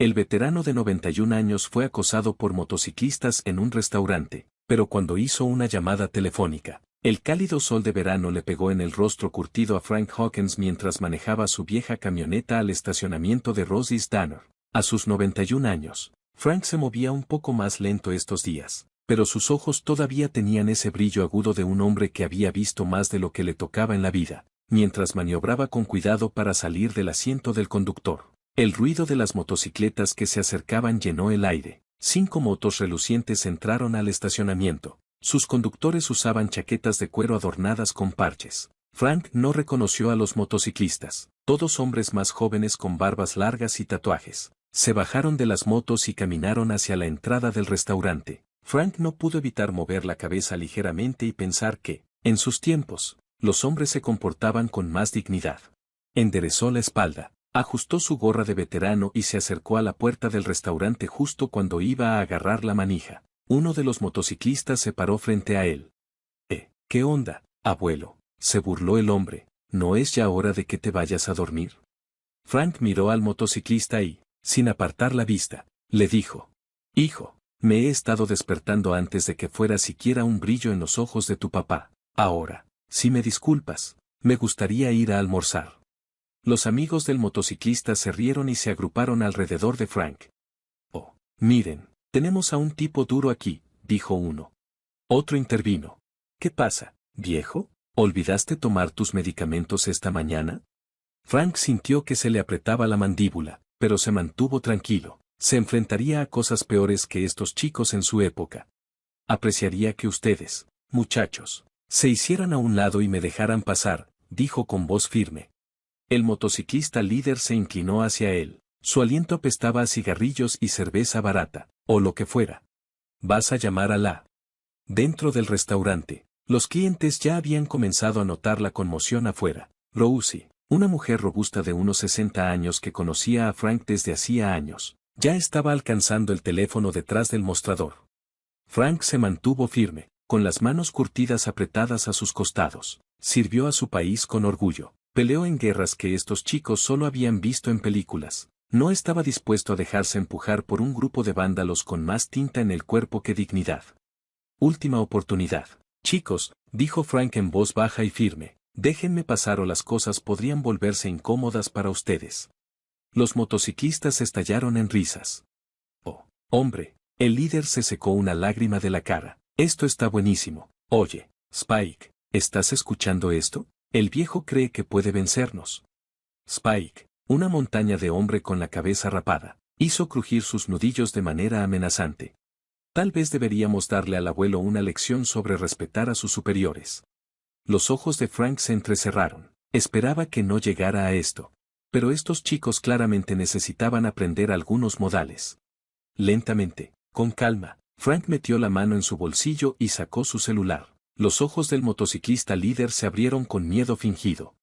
El veterano de 91 años fue acosado por motociclistas en un restaurante, pero cuando hizo una llamada telefónica, el cálido sol de verano le pegó en el rostro curtido a Frank Hawkins mientras manejaba su vieja camioneta al estacionamiento de Rosie's Diner. A sus 91 años, Frank se movía un poco más lento estos días, pero sus ojos todavía tenían ese brillo agudo de un hombre que había visto más de lo que le tocaba en la vida, mientras maniobraba con cuidado para salir del asiento del conductor. El ruido de las motocicletas que se acercaban llenó el aire. 5 motos relucientes entraron al estacionamiento. Sus conductores usaban chaquetas de cuero adornadas con parches. Frank no reconoció a los motociclistas, todos hombres más jóvenes con barbas largas y tatuajes. Se bajaron de las motos y caminaron hacia la entrada del restaurante. Frank no pudo evitar mover la cabeza ligeramente y pensar que, en sus tiempos, los hombres se comportaban con más dignidad. Enderezó la espalda, ajustó su gorra de veterano y se acercó a la puerta del restaurante justo cuando iba a agarrar la manija. Uno de los motociclistas se paró frente a él. ¿Qué onda, abuelo?, se burló el hombre. ¿No es ya hora de que te vayas a dormir? Frank miró al motociclista y, sin apartar la vista, le dijo: Hijo, me he estado despertando antes de que fuera siquiera un brillo en los ojos de tu papá. Ahora, si me disculpas, me gustaría ir a almorzar. Los amigos del motociclista se rieron y se agruparon alrededor de Frank. Oh, miren, tenemos a un tipo duro aquí, dijo uno. Otro intervino. ¿Qué pasa, viejo? ¿Olvidaste tomar tus medicamentos esta mañana? Frank sintió que se le apretaba la mandíbula, pero se mantuvo tranquilo. Se enfrentaría a cosas peores que estos chicos en su época. Apreciaría que ustedes, muchachos, se hicieran a un lado y me dejaran pasar, dijo con voz firme. El motociclista líder se inclinó hacia él. Su aliento apestaba a cigarrillos y cerveza barata, o lo que fuera. ¿Vas a llamar a la? Dentro del restaurante, los clientes ya habían comenzado a notar la conmoción afuera. Rosie, una mujer robusta de unos 60 años que conocía a Frank desde hacía años, ya estaba alcanzando el teléfono detrás del mostrador. Frank se mantuvo firme, con las manos curtidas apretadas a sus costados. Sirvió a su país con orgullo. Peleó en guerras que estos chicos solo habían visto en películas. No estaba dispuesto a dejarse empujar por un grupo de vándalos con más tinta en el cuerpo que dignidad. Última oportunidad. Chicos, dijo Frank en voz baja y firme, déjenme pasar o las cosas podrían volverse incómodas para ustedes. Los motociclistas estallaron en risas. Oh, hombre, el líder se secó una lágrima de la cara. Esto está buenísimo. Oye, Spike, ¿estás escuchando esto? El viejo cree que puede vencernos. Spike, una montaña de hombre con la cabeza rapada, hizo crujir sus nudillos de manera amenazante. Tal vez deberíamos darle al abuelo una lección sobre respetar a sus superiores. Los ojos de Frank se entrecerraron. Esperaba que no llegara a esto. Pero estos chicos claramente necesitaban aprender algunos modales. Lentamente, con calma, Frank metió la mano en su bolsillo y sacó su celular. Los ojos del motociclista líder se abrieron con miedo fingido.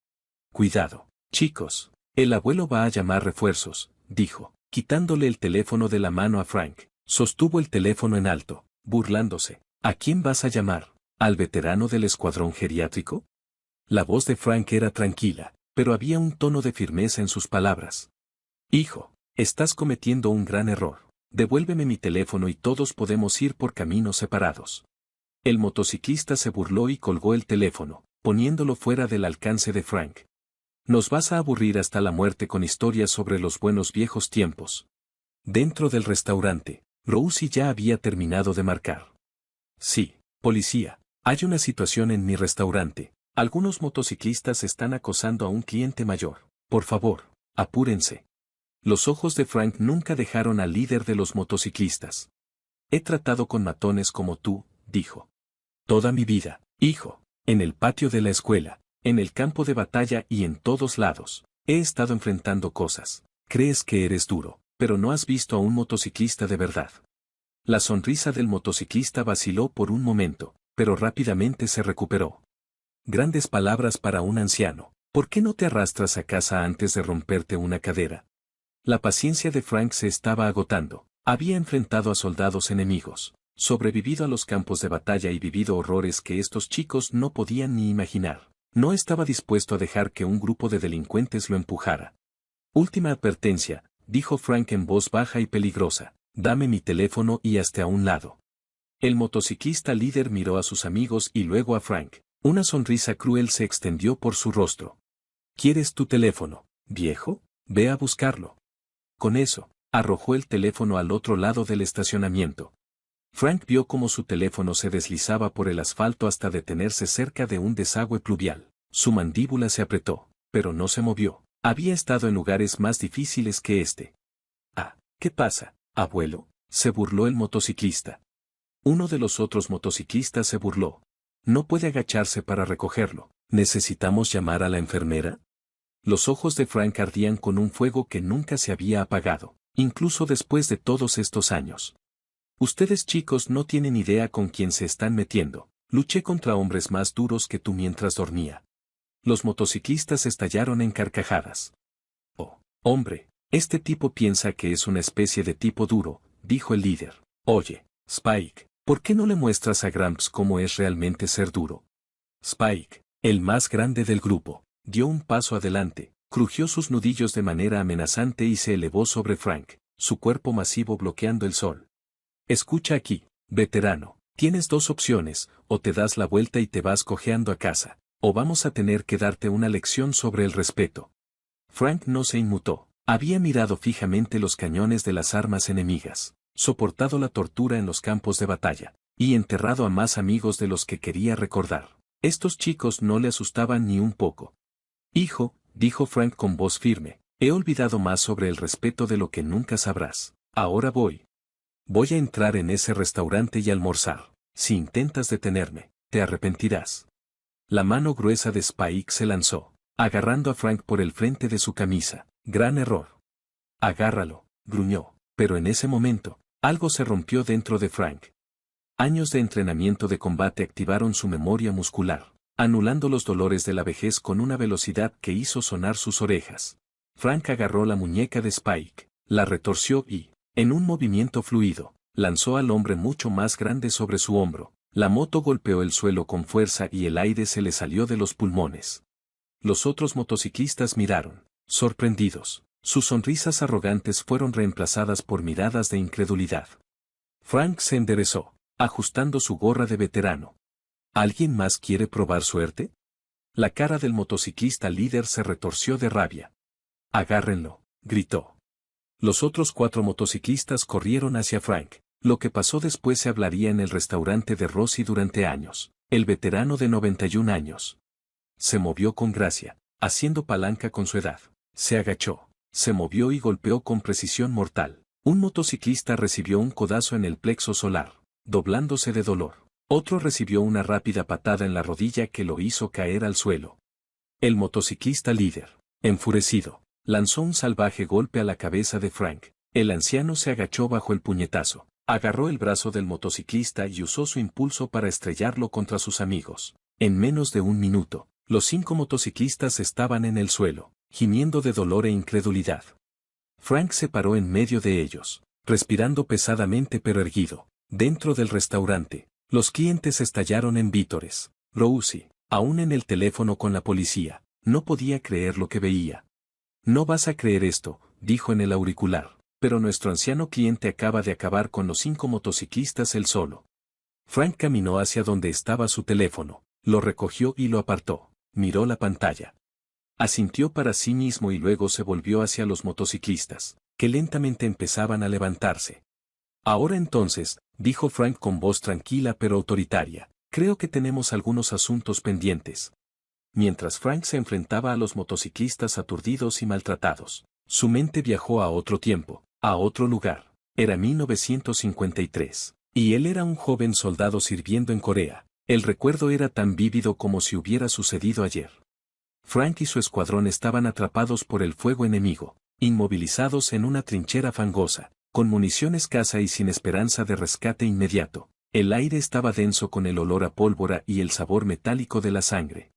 Cuidado, chicos, el abuelo va a llamar refuerzos, dijo, quitándole el teléfono de la mano a Frank. Sostuvo el teléfono en alto, burlándose. ¿A quién vas a llamar? ¿Al veterano del escuadrón geriátrico? La voz de Frank era tranquila, pero había un tono de firmeza en sus palabras. Hijo, estás cometiendo un gran error. Devuélveme mi teléfono y todos podemos ir por caminos separados. El motociclista se burló y colgó el teléfono, poniéndolo fuera del alcance de Frank. Nos vas a aburrir hasta la muerte con historias sobre los buenos viejos tiempos. Dentro del restaurante, Rosie ya había terminado de marcar. Sí, policía, hay una situación en mi restaurante. Algunos motociclistas están acosando a un cliente mayor. Por favor, apúrense. Los ojos de Frank nunca dejaron al líder de los motociclistas. He tratado con matones como tú, dijo. Toda mi vida, hijo, en el patio de la escuela, en el campo de batalla y en todos lados, he estado enfrentando cosas. Crees que eres duro, pero no has visto a un motociclista de verdad. La sonrisa del motociclista vaciló por un momento, pero rápidamente se recuperó. Grandes palabras para un anciano. ¿Por qué no te arrastras a casa antes de romperte una cadera? La paciencia de Frank se estaba agotando. Había enfrentado a soldados enemigos, sobrevivido a los campos de batalla y vivido horrores que estos chicos no podían ni imaginar. No estaba dispuesto a dejar que un grupo de delincuentes lo empujara. Última advertencia, dijo Frank en voz baja y peligrosa, dame mi teléfono y hazte a un lado. El motociclista líder miró a sus amigos y luego a Frank. Una sonrisa cruel se extendió por su rostro. ¿Quieres tu teléfono, viejo? Ve a buscarlo. Con eso, arrojó el teléfono al otro lado del estacionamiento. Frank vio cómo su teléfono se deslizaba por el asfalto hasta detenerse cerca de un desagüe pluvial. Su mandíbula se apretó, pero no se movió. Había estado en lugares más difíciles que este. Ah, ¿qué pasa, abuelo? Se burló el motociclista. Uno de los otros motociclistas se burló. No puede agacharse para recogerlo. ¿Necesitamos llamar a la enfermera? Los ojos de Frank ardían con un fuego que nunca se había apagado, incluso después de todos estos años. Ustedes chicos no tienen idea con quién se están metiendo. Luché contra hombres más duros que tú mientras dormía. Los motociclistas estallaron en carcajadas. Oh, hombre, este tipo piensa que es una especie de tipo duro, dijo el líder. Oye, Spike, ¿por qué no le muestras a Gramps cómo es realmente ser duro? Spike, el más grande del grupo, dio un paso adelante, crujió sus nudillos de manera amenazante y se elevó sobre Frank, su cuerpo masivo bloqueando el sol. Escucha aquí, veterano, tienes dos opciones, o te das la vuelta y te vas cojeando a casa, o vamos a tener que darte una lección sobre el respeto. Frank no se inmutó, había mirado fijamente los cañones de las armas enemigas, soportado la tortura en los campos de batalla, y enterrado a más amigos de los que quería recordar. Estos chicos no le asustaban ni un poco. Hijo, dijo Frank con voz firme, he olvidado más sobre el respeto de lo que nunca sabrás. Ahora voy. Voy a entrar en ese restaurante y almorzar. Si intentas detenerme, te arrepentirás. La mano gruesa de Spike se lanzó, agarrando a Frank por el frente de su camisa. Gran error. Agárralo, gruñó, pero en ese momento, algo se rompió dentro de Frank. Años de entrenamiento de combate activaron su memoria muscular, anulando los dolores de la vejez con una velocidad que hizo sonar sus orejas. Frank agarró la muñeca de Spike, la retorció y, en un movimiento fluido, lanzó al hombre mucho más grande sobre su hombro. La moto golpeó el suelo con fuerza y el aire se le salió de los pulmones. Los otros motociclistas miraron, sorprendidos. Sus sonrisas arrogantes fueron reemplazadas por miradas de incredulidad. Frank se enderezó, ajustando su gorra de veterano. ¿Alguien más quiere probar suerte? La cara del motociclista líder se retorció de rabia. Agárrenlo, gritó. Los otros 4 motociclistas corrieron hacia Frank. Lo que pasó después se hablaría en el restaurante de Rossi durante años. El veterano de 91 años. Se movió con gracia, haciendo palanca con su edad. Se agachó, se movió y golpeó con precisión mortal. Un motociclista recibió un codazo en el plexo solar, doblándose de dolor. Otro recibió una rápida patada en la rodilla que lo hizo caer al suelo. El motociclista líder, enfurecido, lanzó un salvaje golpe a la cabeza de Frank. El anciano se agachó bajo el puñetazo, agarró el brazo del motociclista y usó su impulso para estrellarlo contra sus amigos. En menos de un minuto, los 5 motociclistas estaban en el suelo, gimiendo de dolor e incredulidad. Frank se paró en medio de ellos, respirando pesadamente pero erguido. Dentro del restaurante, los clientes estallaron en vítores. Rousey, aún en el teléfono con la policía, no podía creer lo que veía. No vas a creer esto, dijo en el auricular, pero nuestro anciano cliente acaba de acabar con los 5 motociclistas él solo. Frank caminó hacia donde estaba su teléfono, lo recogió y lo apartó, miró la pantalla. Asintió para sí mismo y luego se volvió hacia los motociclistas, que lentamente empezaban a levantarse. Ahora entonces, dijo Frank con voz tranquila pero autoritaria, creo que tenemos algunos asuntos pendientes. Mientras Frank se enfrentaba a los motociclistas aturdidos y maltratados, su mente viajó a otro tiempo, a otro lugar. Era 1953, y él era un joven soldado sirviendo en Corea. El recuerdo era tan vívido como si hubiera sucedido ayer. Frank y su escuadrón estaban atrapados por el fuego enemigo, inmovilizados en una trinchera fangosa, con munición escasa y sin esperanza de rescate inmediato. El aire estaba denso con el olor a pólvora y el sabor metálico de la sangre.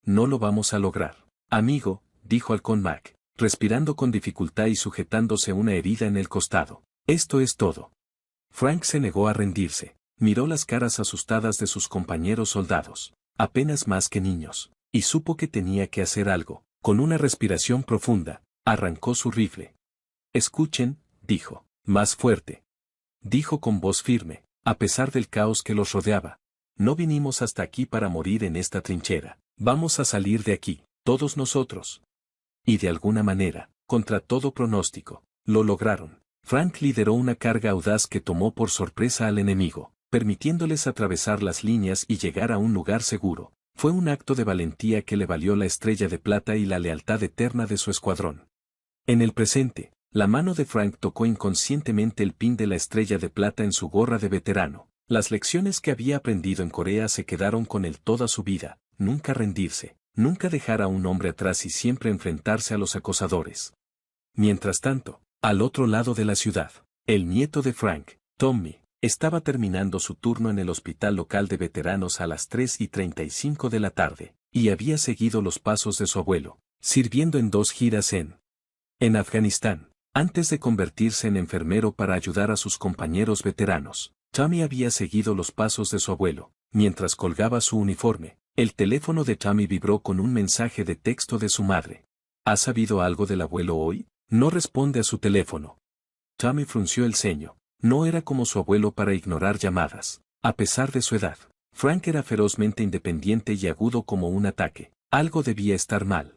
No lo vamos a lograr, amigo, dijo Halcón Mac, respirando con dificultad y sujetándose una herida en el costado. Esto es todo. Frank se negó a rendirse, miró las caras asustadas de sus compañeros soldados, apenas más que niños, y supo que tenía que hacer algo. Con una respiración profunda, arrancó su rifle. Escuchen, dijo. Más fuerte. Dijo con voz firme, a pesar del caos que los rodeaba. No vinimos hasta aquí para morir en esta trinchera. Vamos a salir de aquí, todos nosotros. Y de alguna manera, contra todo pronóstico, lo lograron. Frank lideró una carga audaz que tomó por sorpresa al enemigo, permitiéndoles atravesar las líneas y llegar a un lugar seguro. Fue un acto de valentía que le valió la estrella de plata y la lealtad eterna de su escuadrón. En el presente, la mano de Frank tocó inconscientemente el pin de la estrella de plata en su gorra de veterano. Las lecciones que había aprendido en Corea se quedaron con él toda su vida: nunca rendirse, nunca dejar a un hombre atrás y siempre enfrentarse a los acosadores. Mientras tanto, al otro lado de la ciudad, el nieto de Frank, Tommy, estaba terminando su turno en el hospital local de veteranos a las 3:35 de la tarde, y había seguido los pasos de su abuelo, sirviendo en 2 giras en Afganistán. Antes de convertirse en enfermero para ayudar a sus compañeros veteranos, Tommy había seguido los pasos de su abuelo. Mientras colgaba su uniforme, el teléfono de Tommy vibró con un mensaje de texto de su madre. ¿Has sabido algo del abuelo hoy? No responde a su teléfono. Tommy frunció el ceño. No era como su abuelo para ignorar llamadas. A pesar de su edad, Frank era ferozmente independiente y agudo como un ataque. Algo debía estar mal.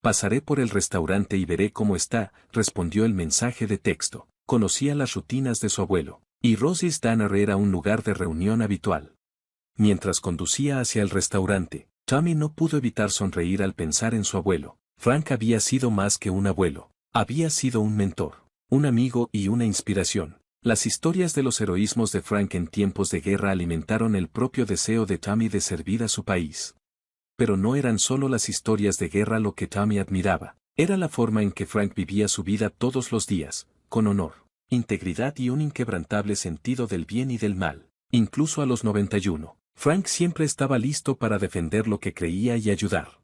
Pasaré por el restaurante y veré cómo está, respondió el mensaje de texto. Conocía las rutinas de su abuelo, y Rosie's Diner era un lugar de reunión habitual. Mientras conducía hacia el restaurante, Tommy no pudo evitar sonreír al pensar en su abuelo. Frank había sido más que un abuelo. Había sido un mentor, un amigo y una inspiración. Las historias de los heroísmos de Frank en tiempos de guerra alimentaron el propio deseo de Tommy de servir a su país. Pero no eran solo las historias de guerra lo que Tommy admiraba, era la forma en que Frank vivía su vida todos los días, con honor, integridad y un inquebrantable sentido del bien y del mal. Incluso a los 91, Frank siempre estaba listo para defender lo que creía y ayudar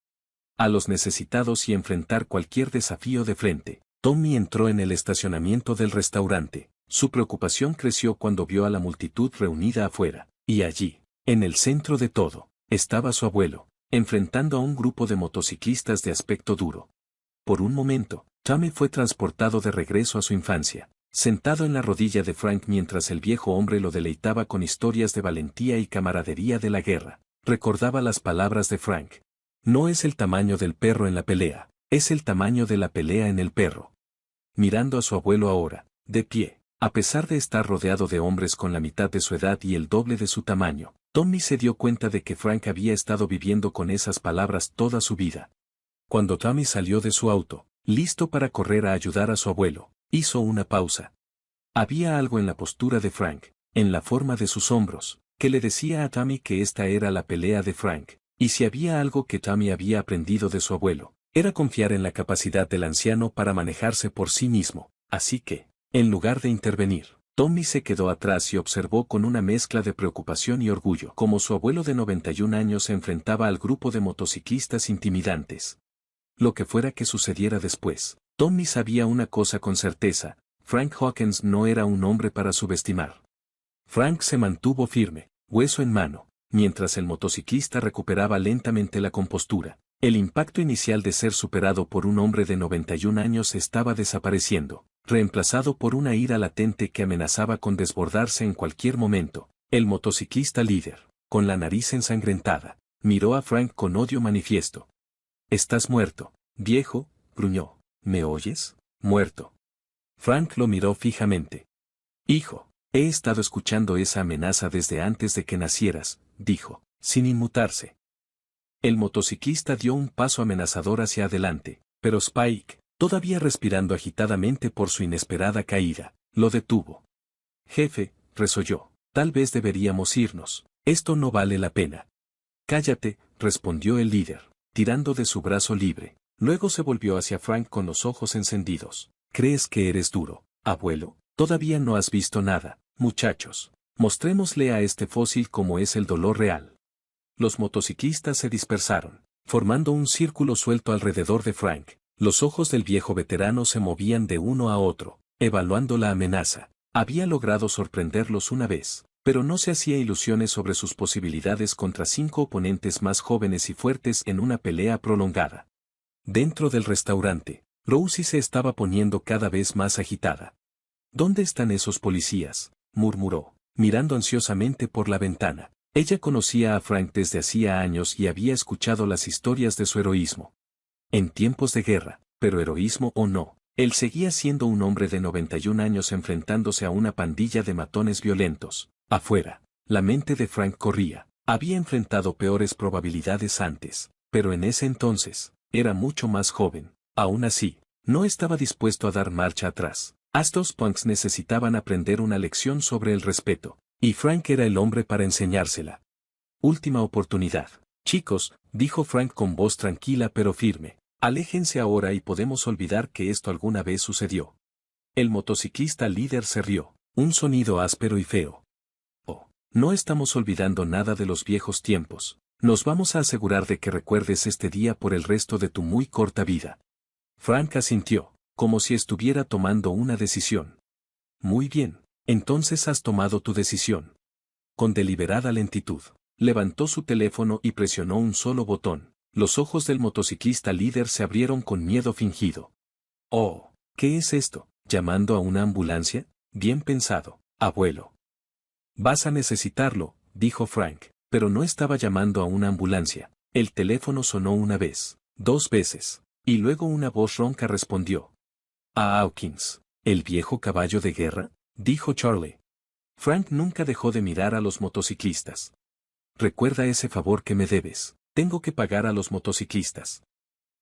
a los necesitados y enfrentar cualquier desafío de frente. Tommy entró en el estacionamiento del restaurante. Su preocupación creció cuando vio a la multitud reunida afuera, y allí, en el centro de todo, estaba su abuelo, enfrentando a un grupo de motociclistas de aspecto duro. Por un momento, Tommy fue transportado de regreso a su infancia, sentado en la rodilla de Frank mientras el viejo hombre lo deleitaba con historias de valentía y camaradería de la guerra. Recordaba las palabras de Frank. No es el tamaño del perro en la pelea, es el tamaño de la pelea en el perro. Mirando a su abuelo ahora, de pie, a pesar de estar rodeado de hombres con la mitad de su edad y el doble de su tamaño, Tommy se dio cuenta de que Frank había estado viviendo con esas palabras toda su vida. Cuando Tommy salió de su auto, listo para correr a ayudar a su abuelo, hizo una pausa. Había algo en la postura de Frank, en la forma de sus hombros, que le decía a Tommy que esta era la pelea de Frank. Y si había algo que Tommy había aprendido de su abuelo, era confiar en la capacidad del anciano para manejarse por sí mismo. Así que, en lugar de intervenir, Tommy se quedó atrás y observó con una mezcla de preocupación y orgullo cómo su abuelo de 91 años se enfrentaba al grupo de motociclistas intimidantes. Lo que fuera que sucediera después, Tommy sabía una cosa con certeza: Frank Hawkins no era un hombre para subestimar. Frank se mantuvo firme, hueso en mano, mientras el motociclista recuperaba lentamente la compostura. El impacto inicial de ser superado por un hombre de 91 años estaba desapareciendo, reemplazado por una ira latente que amenazaba con desbordarse en cualquier momento. El motociclista líder, con la nariz ensangrentada, miró a Frank con odio manifiesto. «Estás muerto, viejo», gruñó. «¿Me oyes? Muerto». Frank lo miró fijamente. «Hijo, he estado escuchando esa amenaza desde antes de que nacieras», dijo, sin inmutarse. El motociclista dio un paso amenazador hacia adelante, pero Spike, todavía respirando agitadamente por su inesperada caída, lo detuvo. «Jefe», resolló, «tal vez deberíamos irnos. Esto no vale la pena». «Cállate», respondió el líder, tirando de su brazo libre. Luego se volvió hacia Frank con los ojos encendidos. «¿Crees que eres duro, abuelo? Todavía no has visto nada, muchachos. Mostrémosle a este fósil cómo es el dolor real». Los motociclistas se dispersaron, formando un círculo suelto alrededor de Frank. Los ojos del viejo veterano se movían de uno a otro, evaluando la amenaza. Había logrado sorprenderlos una vez, pero no se hacía ilusiones sobre sus posibilidades contra 5 oponentes más jóvenes y fuertes en una pelea prolongada. Dentro del restaurante, Rosie se estaba poniendo cada vez más agitada. ¿Dónde están esos policías?, murmuró, mirando ansiosamente por la ventana. Ella conocía a Frank desde hacía años y había escuchado las historias de su heroísmo. En tiempos de guerra, pero heroísmo o no, él seguía siendo un hombre de 91 años enfrentándose a una pandilla de matones violentos. Afuera, la mente de Frank corría. Había enfrentado peores probabilidades antes, pero en ese entonces, era mucho más joven. Aún así, no estaba dispuesto a dar marcha atrás. Estos punks necesitaban aprender una lección sobre el respeto, y Frank era el hombre para enseñársela. Última oportunidad. Chicos, dijo Frank con voz tranquila pero firme, aléjense ahora y podemos olvidar que esto alguna vez sucedió. El motociclista líder se rió, un sonido áspero y feo. Oh, no estamos olvidando nada de los viejos tiempos. Nos vamos a asegurar de que recuerdes este día por el resto de tu muy corta vida. Frank asintió, como si estuviera tomando una decisión. Muy bien, entonces has tomado tu decisión. Con deliberada lentitud, levantó su teléfono y presionó un solo botón. Los ojos del motociclista líder se abrieron con miedo fingido. Oh, ¿qué es esto? ¿Llamando a una ambulancia? Bien pensado, abuelo. Vas a necesitarlo, dijo Frank, pero no estaba llamando a una ambulancia. El teléfono sonó una vez, 2 veces, y luego una voz ronca respondió. A Hawkins, ¿el viejo caballo de guerra?, dijo Charlie. Frank nunca dejó de mirar a los motociclistas. Recuerda ese favor que me debes, tengo que pagar a los motociclistas.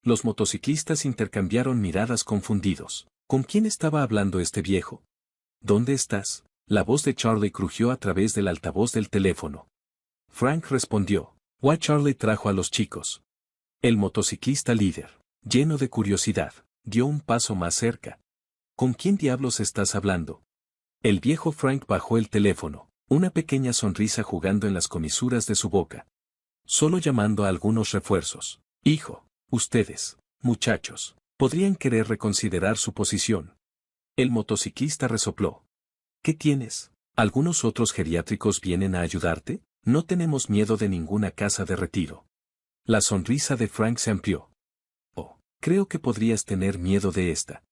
Los motociclistas intercambiaron miradas confundidos. ¿Con quién estaba hablando este viejo? ¿Dónde estás? La voz de Charlie crujió a través del altavoz del teléfono. Frank respondió. Charlie trajo a los chicos. El motociclista líder, lleno de curiosidad, dio un paso más cerca. ¿Con quién diablos estás hablando? El viejo Frank bajó el teléfono, una pequeña sonrisa jugando en las comisuras de su boca. Solo llamando a algunos refuerzos. Hijo, ustedes, muchachos, podrían querer reconsiderar su posición. El motociclista resopló. ¿Qué tienes? ¿Algunos otros geriátricos vienen a ayudarte? No tenemos miedo de ninguna casa de retiro. La sonrisa de Frank se amplió. Oh, creo que podrías tener miedo de esta.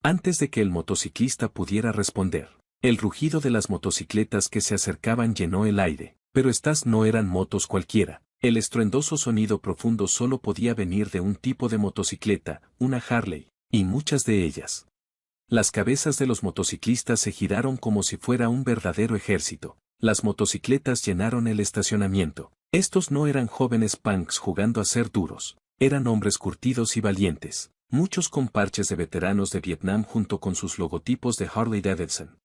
Antes de que el motociclista pudiera responder, el rugido de las motocicletas que se acercaban llenó el aire, pero estas no eran motos cualquiera. El estruendoso sonido profundo solo podía venir de un tipo de motocicleta, una Harley, y muchas de ellas. Las cabezas de los motociclistas se giraron como si fuera un verdadero ejército. Las motocicletas llenaron el estacionamiento. Estos no eran jóvenes punks jugando a ser duros, eran hombres curtidos y valientes, muchos con parches de veteranos de Vietnam junto con sus logotipos de Harley Davidson.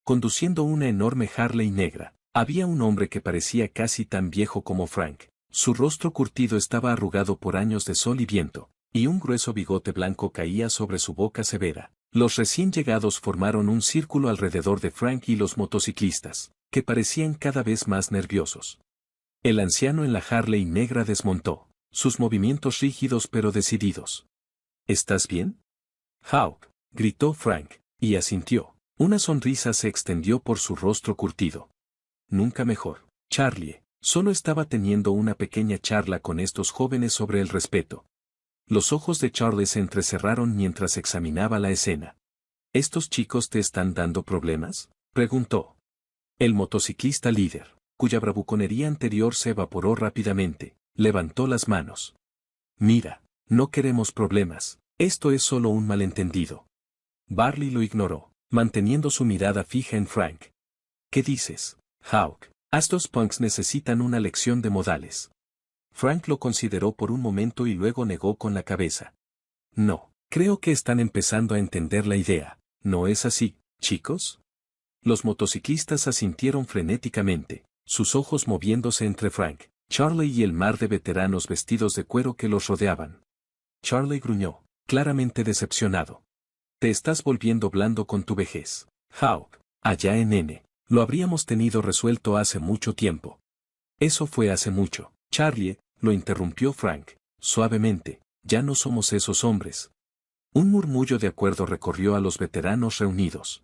Conduciendo una enorme Harley negra, había un hombre que parecía casi tan viejo como Frank. Su rostro curtido estaba arrugado por años de sol y viento, y un grueso bigote blanco caía sobre su boca severa. Los recién llegados formaron un círculo alrededor de Frank y los motociclistas, que parecían cada vez más nerviosos. El anciano en la Harley negra desmontó, sus movimientos rígidos pero decididos. ¿Estás bien? Hawk, gritó Frank, y asintió. Una sonrisa se extendió por su rostro curtido. Nunca mejor, Charlie, solo estaba teniendo una pequeña charla con estos jóvenes sobre el respeto. Los ojos de Charlie se entrecerraron mientras examinaba la escena. ¿Estos chicos te están dando problemas?, preguntó. El motociclista líder, cuya bravuconería anterior se evaporó rápidamente, levantó las manos. Mira, no queremos problemas, esto es solo un malentendido. Barley lo ignoró, manteniendo su mirada fija en Frank. ¿Qué dices, Hawk? Estos punks necesitan una lección de modales. Frank lo consideró por un momento y luego negó con la cabeza. No, creo que están empezando a entender la idea, ¿no es así, chicos? Los motociclistas asintieron frenéticamente, sus ojos moviéndose entre Frank, Charlie y el mar de veteranos vestidos de cuero que los rodeaban. Charlie gruñó, claramente decepcionado. Te estás volviendo blando con tu vejez, Hawk. Allá en N. Lo habríamos tenido resuelto hace mucho tiempo. Eso fue hace mucho, Charlie, lo interrumpió Frank, suavemente, ya no somos esos hombres. Un murmullo de acuerdo recorrió a los veteranos reunidos.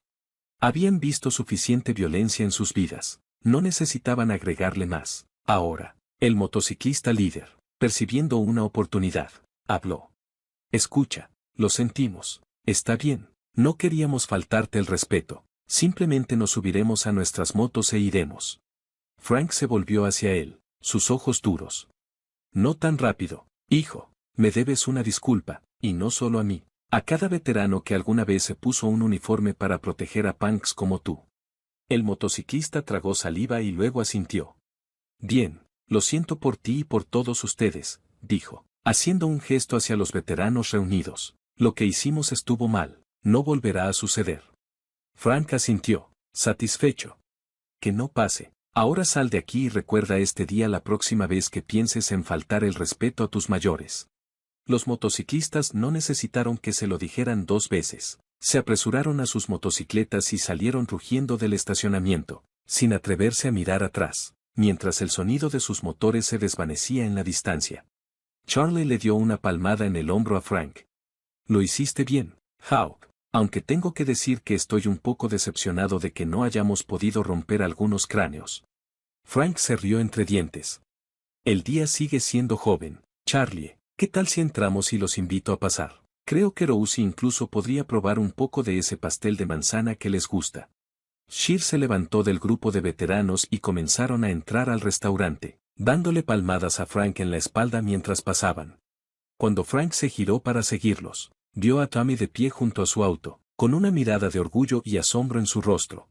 Habían visto suficiente violencia en sus vidas, no necesitaban agregarle más. Ahora, el motociclista líder, percibiendo una oportunidad, habló. Escucha, Lo sentimos. Está bien. No queríamos faltarte el respeto. Simplemente nos subiremos a nuestras motos e iremos. Frank se volvió hacia él, sus ojos duros. No tan rápido, hijo. Me debes una disculpa, y no solo a mí. A cada veterano que alguna vez se puso un uniforme para proteger a punks como tú. El motociclista tragó saliva y luego asintió. Bien, lo siento por ti y por todos ustedes, dijo, haciendo un gesto hacia los veteranos reunidos. Lo que hicimos estuvo mal, no volverá a suceder. Frank asintió, satisfecho. Que no pase. Ahora sal de aquí y recuerda este día la próxima vez que pienses en faltar el respeto a tus mayores. Los motociclistas no necesitaron que se lo dijeran 2 veces. Se apresuraron a sus motocicletas y salieron rugiendo del estacionamiento, sin atreverse a mirar atrás, mientras el sonido de sus motores se desvanecía en la distancia. Charlie le dio una palmada en el hombro a Frank. Lo hiciste bien, Hawk, aunque tengo que decir que estoy un poco decepcionado de que no hayamos podido romper algunos cráneos. Frank se rió entre dientes. El día sigue siendo joven, Charlie. ¿Qué tal si entramos y los invito a pasar? Creo que Rosie incluso podría probar un poco de ese pastel de manzana que les gusta. Sheer se levantó del grupo de veteranos y comenzaron a entrar al restaurante, dándole palmadas a Frank en la espalda mientras pasaban. Cuando Frank se giró para seguirlos, vio a Tommy de pie junto a su auto, con una mirada de orgullo y asombro en su rostro.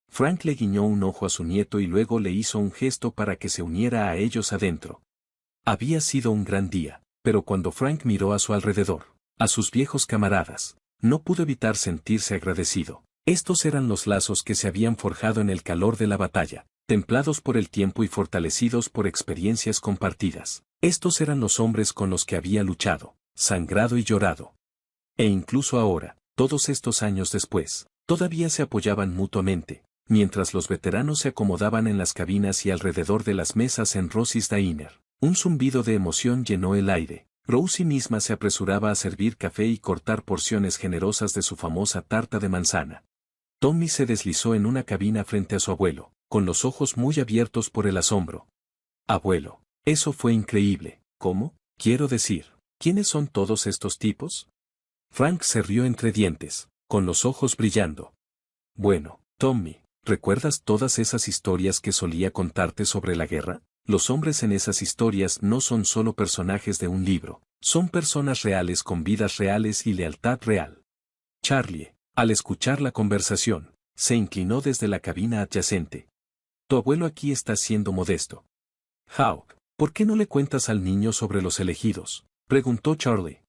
Frank le guiñó un ojo a su nieto y luego le hizo un gesto para que se uniera a ellos adentro. Había sido un gran día, pero cuando Frank miró a su alrededor, a sus viejos camaradas, no pudo evitar sentirse agradecido. Estos eran los lazos que se habían forjado en el calor de la batalla, templados por el tiempo y fortalecidos por experiencias compartidas. Estos eran los hombres con los que había luchado, sangrado y llorado. E incluso ahora, todos estos años después, todavía se apoyaban mutuamente, mientras los veteranos se acomodaban en las cabinas y alrededor de las mesas en Rosie's Diner. Un zumbido de emoción llenó el aire. Rosie misma se apresuraba a servir café y cortar porciones generosas de su famosa tarta de manzana. Tommy se deslizó en una cabina frente a su abuelo, con los ojos muy abiertos por el asombro. Abuelo, eso fue increíble. ¿Cómo? Quiero decir, ¿quiénes son todos estos tipos? Frank se rió entre dientes, con los ojos brillando. Bueno, Tommy, ¿recuerdas todas esas historias que solía contarte sobre la guerra? Los hombres en esas historias no son solo personajes de un libro, son personas reales con vidas reales y lealtad real. Charlie, al escuchar la conversación, se inclinó desde la cabina adyacente. Tu abuelo aquí está siendo modesto. Hawk, ¿por qué no le cuentas al niño sobre los elegidos? Preguntó Charlie.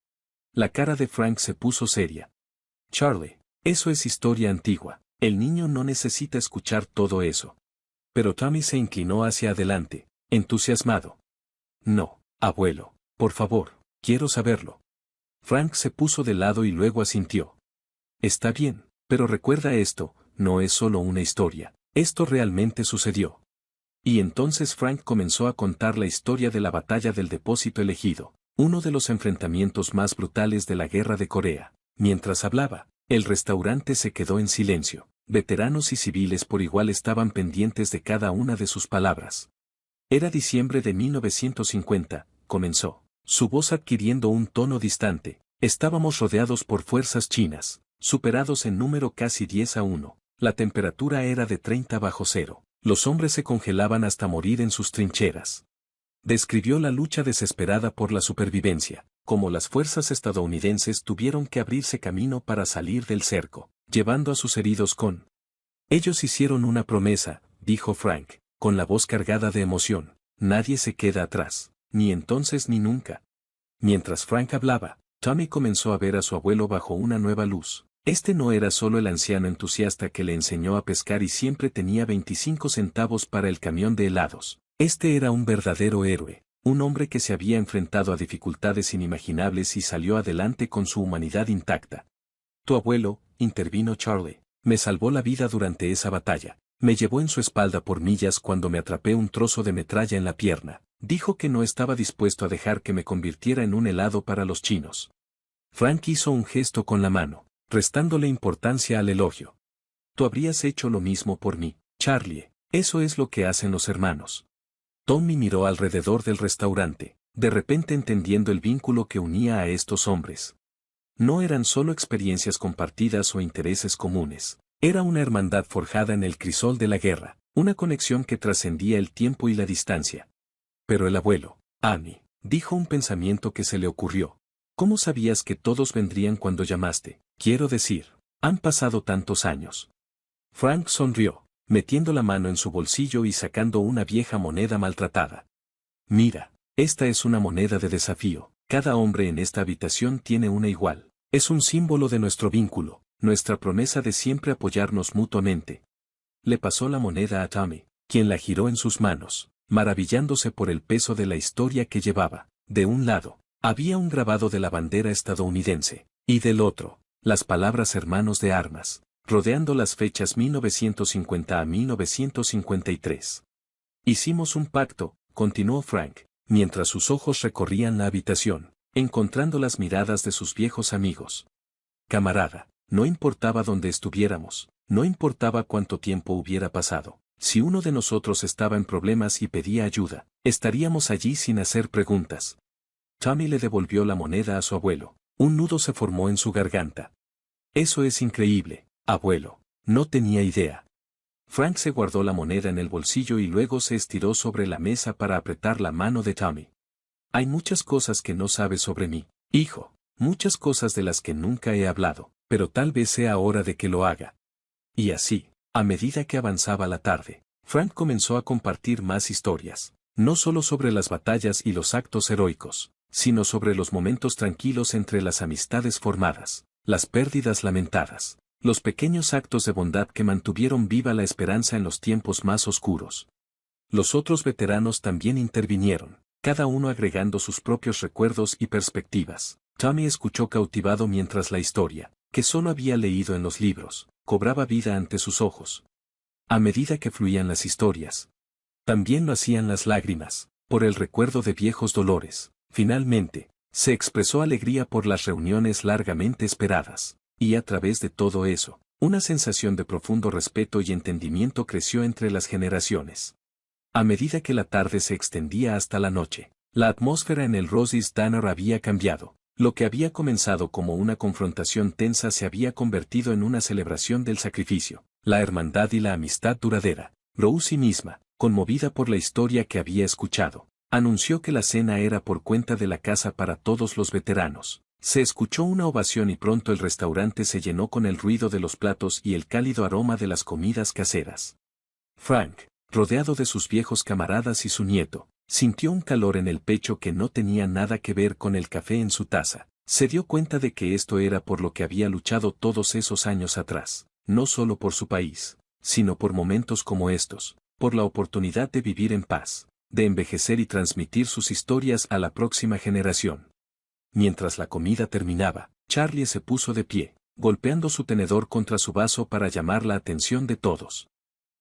La cara de Frank se puso seria. Charlie, eso es historia antigua, el niño no necesita escuchar todo eso. Pero Tommy se inclinó hacia adelante, entusiasmado. No, abuelo, por favor, quiero saberlo. Frank se puso de lado y luego asintió. Está bien, pero recuerda esto, no es solo una historia, esto realmente sucedió. Y entonces Frank comenzó a contar la historia de la batalla del depósito elegido, uno de los enfrentamientos más brutales de la guerra de Corea. Mientras hablaba, el restaurante se quedó en silencio. Veteranos y civiles por igual estaban pendientes de cada una de sus palabras. Era diciembre de 1950, comenzó, su voz adquiriendo un tono distante. Estábamos rodeados por fuerzas chinas, superados en número casi 10-1. La temperatura era de 30 bajo cero. Los hombres se congelaban hasta morir en sus trincheras. Describió la lucha desesperada por la supervivencia, como las fuerzas estadounidenses tuvieron que abrirse camino para salir del cerco, llevando a sus heridos con. Ellos hicieron una promesa, dijo Frank, con la voz cargada de emoción. Nadie se queda atrás, ni entonces ni nunca. Mientras Frank hablaba, Tommy comenzó a ver a su abuelo bajo una nueva luz. Este no era solo el anciano entusiasta que le enseñó a pescar y siempre tenía 25 centavos para el camión de helados. Este era un verdadero héroe, un hombre que se había enfrentado a dificultades inimaginables y salió adelante con su humanidad intacta. Tu abuelo, intervino Charlie, me salvó la vida durante esa batalla. Me llevó en su espalda por millas cuando me atrapé un trozo de metralla en la pierna. Dijo que no estaba dispuesto a dejar que me convirtiera en un helado para los chinos. Frank hizo un gesto con la mano, restándole importancia al elogio. Tú habrías hecho lo mismo por mí, Charlie, eso es lo que hacen los hermanos. Tommy miró alrededor del restaurante, de repente entendiendo el vínculo que unía a estos hombres. No eran solo experiencias compartidas o intereses comunes. Era una hermandad forjada en el crisol de la guerra, una conexión que trascendía el tiempo y la distancia. Pero el abuelo, Annie, dijo un pensamiento que se le ocurrió. ¿Cómo sabías que todos vendrían cuando llamaste? Quiero decir, han pasado tantos años. Frank sonrió, metiendo la mano en su bolsillo y sacando una vieja moneda maltratada. Mira, esta es una moneda de desafío. Cada hombre en esta habitación tiene una igual. Es un símbolo de nuestro vínculo, nuestra promesa de siempre apoyarnos mutuamente. Le pasó la moneda a Tommy, quien la giró en sus manos, maravillándose por el peso de la historia que llevaba. De un lado, había un grabado de la bandera estadounidense, y del otro, las palabras hermanos de armas, rodeando las fechas 1950 a 1953. Hicimos un pacto, continuó Frank, mientras sus ojos recorrían la habitación, encontrando las miradas de sus viejos amigos. Camarada, no importaba dónde estuviéramos, no importaba cuánto tiempo hubiera pasado, si uno de nosotros estaba en problemas y pedía ayuda, estaríamos allí sin hacer preguntas. Tommy le devolvió la moneda a su abuelo. Un nudo se formó en su garganta. Eso es increíble, abuelo, no tenía idea. Frank se guardó la moneda en el bolsillo y luego se estiró sobre la mesa para apretar la mano de Tommy. Hay muchas cosas que no sabes sobre mí, hijo, muchas cosas de las que nunca he hablado, pero tal vez sea hora de que lo haga. Y así, a medida que avanzaba la tarde, Frank comenzó a compartir más historias, no solo sobre las batallas y los actos heroicos, sino sobre los momentos tranquilos entre las amistades formadas, las pérdidas lamentadas, los pequeños actos de bondad que mantuvieron viva la esperanza en los tiempos más oscuros. Los otros veteranos también intervinieron, cada uno agregando sus propios recuerdos y perspectivas. Tommy escuchó cautivado mientras la historia, que solo había leído en los libros, cobraba vida ante sus ojos. A medida que fluían las historias, también lo hacían las lágrimas, por el recuerdo de viejos dolores. Finalmente, se expresó alegría por las reuniones largamente esperadas, y a través de todo eso, una sensación de profundo respeto y entendimiento creció entre las generaciones. A medida que la tarde se extendía hasta la noche, la atmósfera en el Rosie's Diner había cambiado. Lo que había comenzado como una confrontación tensa se había convertido en una celebración del sacrificio, la hermandad y la amistad duradera. Rosie misma, conmovida por la historia que había escuchado, anunció que la cena era por cuenta de la casa para todos los veteranos. Se escuchó una ovación y pronto el restaurante se llenó con el ruido de los platos y el cálido aroma de las comidas caseras. Frank, rodeado de sus viejos camaradas y su nieto, sintió un calor en el pecho que no tenía nada que ver con el café en su taza. Se dio cuenta de que esto era por lo que había luchado todos esos años atrás, no solo por su país, sino por momentos como estos, por la oportunidad de vivir en paz, de envejecer y transmitir sus historias a la próxima generación. Mientras la comida terminaba, Charlie se puso de pie, golpeando su tenedor contra su vaso para llamar la atención de todos.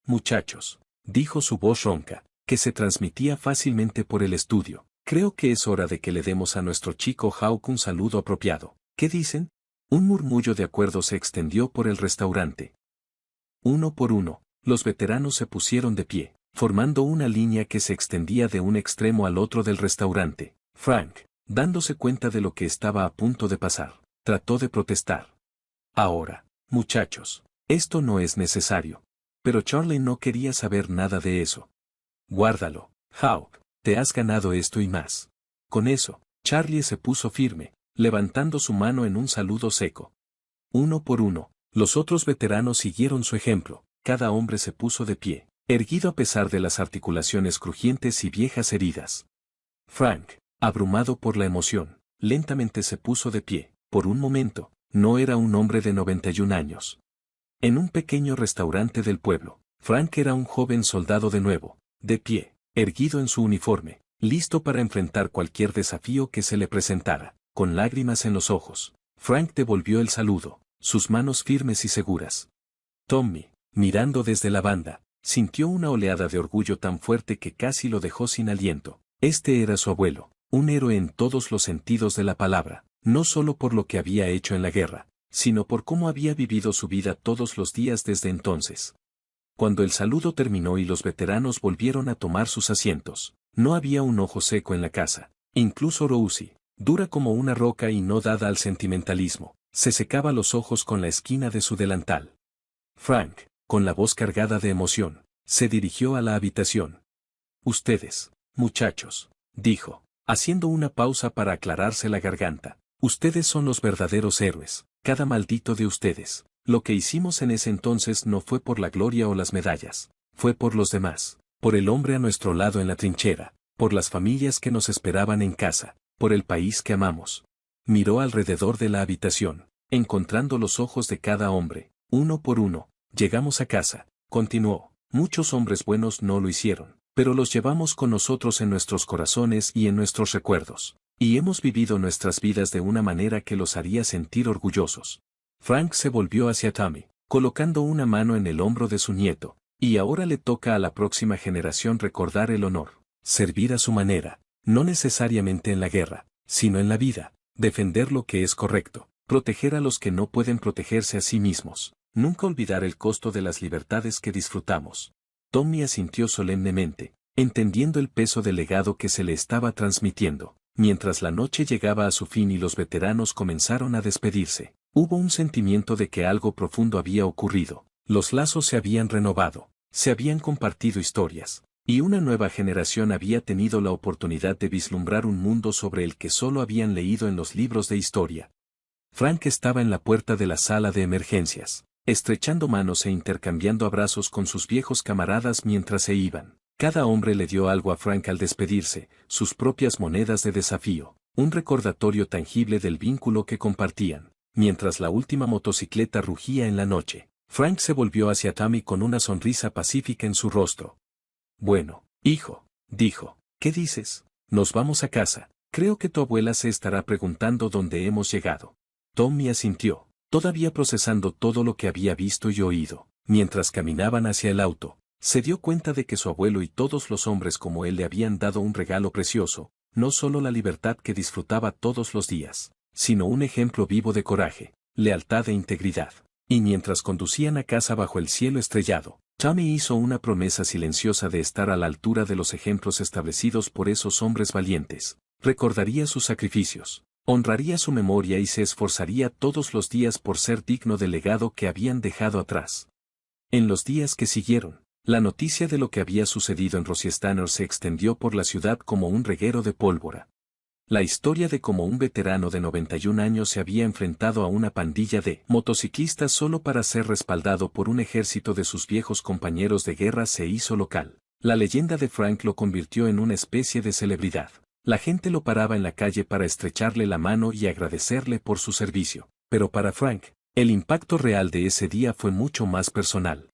Muchachos, dijo su voz ronca, que se transmitía fácilmente por el estudio, creo que es hora de que le demos a nuestro chico Hawk un saludo apropiado. ¿Qué dicen? Un murmullo de acuerdo se extendió por el restaurante. Uno por uno, los veteranos se pusieron de pie, formando una línea que se extendía de un extremo al otro del restaurante. Frank, dándose cuenta de lo que estaba a punto de pasar, trató de protestar. Ahora, muchachos, esto no es necesario. Pero Charlie no quería saber nada de eso. Guárdalo, Hawk, te has ganado esto y más. Con eso, Charlie se puso firme, levantando su mano en un saludo seco. Uno por uno, los otros veteranos siguieron su ejemplo, cada hombre se puso de pie, erguido a pesar de las articulaciones crujientes y viejas heridas. Frank, abrumado por la emoción, lentamente se puso de pie. Por un momento, no era un hombre de 91 años. En un pequeño restaurante del pueblo, Frank era un joven soldado de nuevo, de pie, erguido en su uniforme, listo para enfrentar cualquier desafío que se le presentara. Con lágrimas en los ojos, Frank devolvió el saludo, sus manos firmes y seguras. Tommy, mirando desde la banda, sintió una oleada de orgullo tan fuerte que casi lo dejó sin aliento. Este era su abuelo, un héroe en todos los sentidos de la palabra, no solo por lo que había hecho en la guerra, sino por cómo había vivido su vida todos los días desde entonces. Cuando el saludo terminó y los veteranos volvieron a tomar sus asientos, no había un ojo seco en la casa. Incluso Rosie, dura como una roca y no dada al sentimentalismo. Se secaba los ojos con la esquina de su delantal. Frank, con la voz cargada de emoción, se dirigió a la habitación. Ustedes, muchachos, dijo, haciendo una pausa para aclararse la garganta. Ustedes son los verdaderos héroes, cada maldito de ustedes. Lo que hicimos en ese entonces no fue por la gloria o las medallas, fue por los demás, por el hombre a nuestro lado en la trinchera, por las familias que nos esperaban en casa, por el país que amamos. Miró alrededor de la habitación, encontrando los ojos de cada hombre, uno por uno. Llegamos a casa, continuó. Muchos hombres buenos no lo hicieron, pero los llevamos con nosotros en nuestros corazones y en nuestros recuerdos. Y hemos vivido nuestras vidas de una manera que los haría sentir orgullosos. Frank se volvió hacia Tommy, colocando una mano en el hombro de su nieto, y ahora le toca a la próxima generación recordar el honor, servir a su manera, no necesariamente en la guerra, sino en la vida, defender lo que es correcto, proteger a los que no pueden protegerse a sí mismos, nunca olvidar el costo de las libertades que disfrutamos. Tommy asintió solemnemente, entendiendo el peso del legado que se le estaba transmitiendo. Mientras la noche llegaba a su fin y los veteranos comenzaron a despedirse, hubo un sentimiento de que algo profundo había ocurrido. Los lazos se habían renovado, se habían compartido historias, y una nueva generación había tenido la oportunidad de vislumbrar un mundo sobre el que solo habían leído en los libros de historia. Frank estaba en la puerta de la sala de emergencias, estrechando manos e intercambiando abrazos con sus viejos camaradas mientras se iban. Cada hombre le dio algo a Frank al despedirse, sus propias monedas de desafío, un recordatorio tangible del vínculo que compartían. Mientras la última motocicleta rugía en la noche, Frank se volvió hacia Tommy con una sonrisa pacífica en su rostro. Bueno, hijo, dijo, ¿qué dices? Nos vamos a casa. Creo que tu abuela se estará preguntando dónde hemos llegado. Tommy asintió, todavía procesando todo lo que había visto y oído. Mientras caminaban hacia el auto, se dio cuenta de que su abuelo y todos los hombres como él le habían dado un regalo precioso, no solo la libertad que disfrutaba todos los días, sino un ejemplo vivo de coraje, lealtad e integridad. Y mientras conducían a casa bajo el cielo estrellado, Tommy hizo una promesa silenciosa de estar a la altura de los ejemplos establecidos por esos hombres valientes. Recordaría sus sacrificios, honraría su memoria y se esforzaría todos los días por ser digno del legado que habían dejado atrás. En los días que siguieron, la noticia de lo que había sucedido en Rossiestanner se extendió por la ciudad como un reguero de pólvora. La historia de cómo un veterano de 91 años se había enfrentado a una pandilla de motociclistas solo para ser respaldado por un ejército de sus viejos compañeros de guerra se hizo local. La leyenda de Frank lo convirtió en una especie de celebridad. La gente lo paraba en la calle para estrecharle la mano y agradecerle por su servicio. Pero para Frank, el impacto real de ese día fue mucho más personal.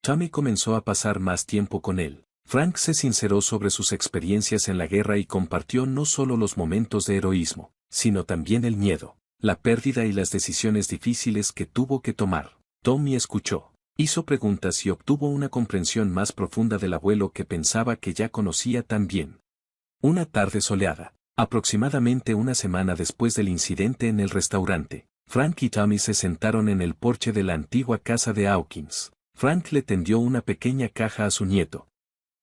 Tommy comenzó a pasar más tiempo con él. Frank se sinceró sobre sus experiencias en la guerra y compartió no solo los momentos de heroísmo, sino también el miedo, la pérdida y las decisiones difíciles que tuvo que tomar. Tommy escuchó, hizo preguntas y obtuvo una comprensión más profunda del abuelo que pensaba que ya conocía tan bien. Una tarde soleada, aproximadamente una semana después del incidente en el restaurante, Frank y Tommy se sentaron en el porche de la antigua casa de Hawkins. Frank le tendió una pequeña caja a su nieto.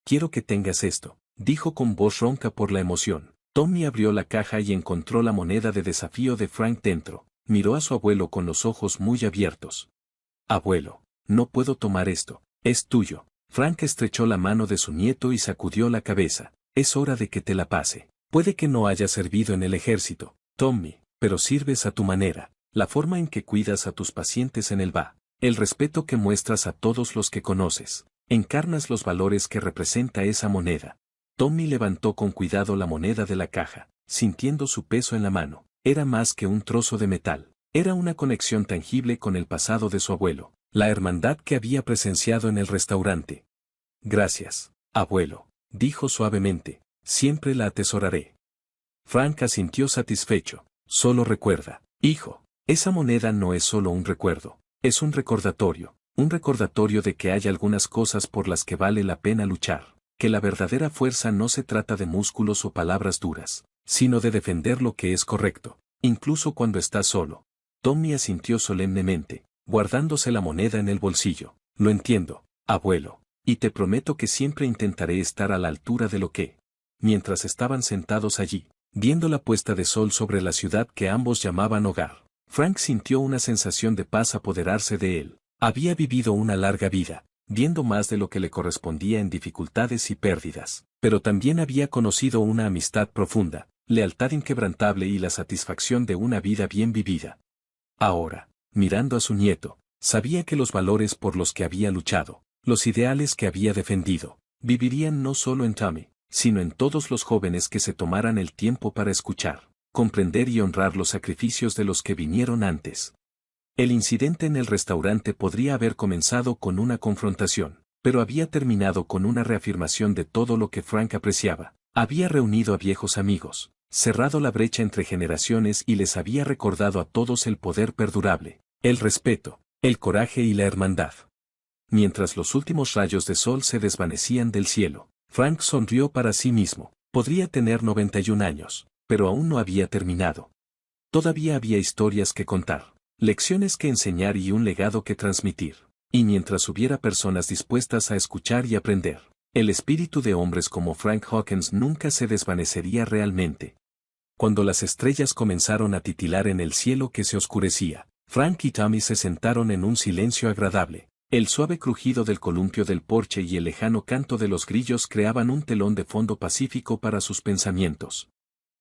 Quiero que tengas esto, dijo con voz ronca por la emoción. Tommy abrió la caja y encontró la moneda de desafío de Frank dentro. Miró a su abuelo con los ojos muy abiertos. Abuelo, no puedo tomar esto, es tuyo. Frank estrechó la mano de su nieto y sacudió la cabeza. Es hora de que te la pase. Puede que no hayas servido en el ejército, Tommy, pero sirves a tu manera. La forma en que cuidas a tus pacientes en el VA. El respeto que muestras a todos los que conoces, encarnas los valores que representa esa moneda. Tommy levantó con cuidado la moneda de la caja, sintiendo su peso en la mano. Era más que un trozo de metal, era una conexión tangible con el pasado de su abuelo, la hermandad que había presenciado en el restaurante. Gracias, abuelo, dijo suavemente, siempre la atesoraré. Frank asintió satisfecho. Solo recuerda, hijo, esa moneda no es solo un recuerdo. Es un recordatorio de que hay algunas cosas por las que vale la pena luchar, que la verdadera fuerza no se trata de músculos o palabras duras, sino de defender lo que es correcto, incluso cuando estás solo. Tommy asintió solemnemente, guardándose la moneda en el bolsillo. Lo entiendo, abuelo, y te prometo que siempre intentaré estar a la altura de lo que. Mientras estaban sentados allí, Viendo la puesta de sol sobre la ciudad que ambos llamaban hogar, Frank sintió una sensación de paz apoderarse de él. Había vivido una larga vida, viendo más de lo que le correspondía en dificultades y pérdidas, pero también había conocido una amistad profunda, lealtad inquebrantable y la satisfacción de una vida bien vivida. Ahora, mirando a su nieto, sabía que los valores por los que había luchado, los ideales que había defendido, vivirían no solo en Tommy, sino en todos los jóvenes que se tomaran el tiempo para escuchar, comprender y honrar los sacrificios de los que vinieron antes. El incidente en el restaurante podría haber comenzado con una confrontación, pero había terminado con una reafirmación de todo lo que Frank apreciaba. Había reunido a viejos amigos, cerrado la brecha entre generaciones y les había recordado a todos el poder perdurable, el respeto, el coraje y la hermandad. Mientras los últimos rayos de sol se desvanecían del cielo, Frank sonrió para sí mismo. Podría tener 91 años, pero aún no había terminado. Todavía había historias que contar, lecciones que enseñar y un legado que transmitir. Y mientras hubiera personas dispuestas a escuchar y aprender, el espíritu de hombres como Frank Hawkins nunca se desvanecería realmente. Cuando las estrellas comenzaron a titilar en el cielo que se oscurecía, Frank y Tommy se sentaron en un silencio agradable. El suave crujido del columpio del porche y el lejano canto de los grillos creaban un telón de fondo pacífico para sus pensamientos.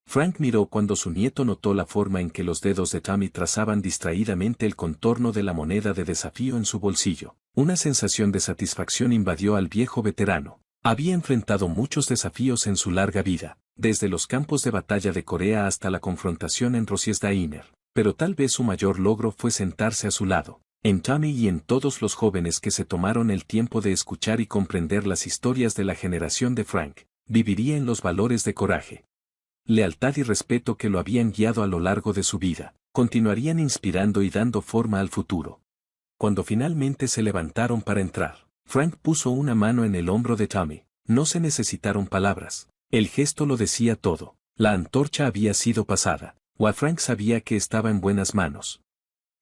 Frank miró cuando su nieto notó la forma en que los dedos de Tommy trazaban distraídamente el contorno de la moneda de desafío en su bolsillo. Una sensación de satisfacción invadió al viejo veterano. Había enfrentado muchos desafíos en su larga vida, desde los campos de batalla de Corea hasta la confrontación en Rosiesdainer, pero tal vez su mayor logro fue sentarse a su lado, en Tommy y en todos los jóvenes que se tomaron el tiempo de escuchar y comprender las historias de la generación de Frank. Viviría en los valores de coraje, lealtad y respeto que lo habían guiado a lo largo de su vida, continuarían inspirando y dando forma al futuro. Cuando finalmente se levantaron para entrar, Frank puso una mano en el hombro de Tommy. No se necesitaron palabras. El gesto lo decía todo. La antorcha había sido pasada. Frank sabía que estaba en buenas manos.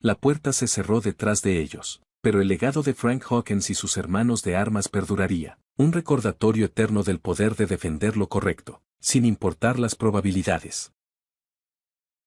La puerta se cerró detrás de ellos, pero el legado de Frank Hawkins y sus hermanos de armas perduraría, un recordatorio eterno del poder de defender lo correcto, sin importar las probabilidades.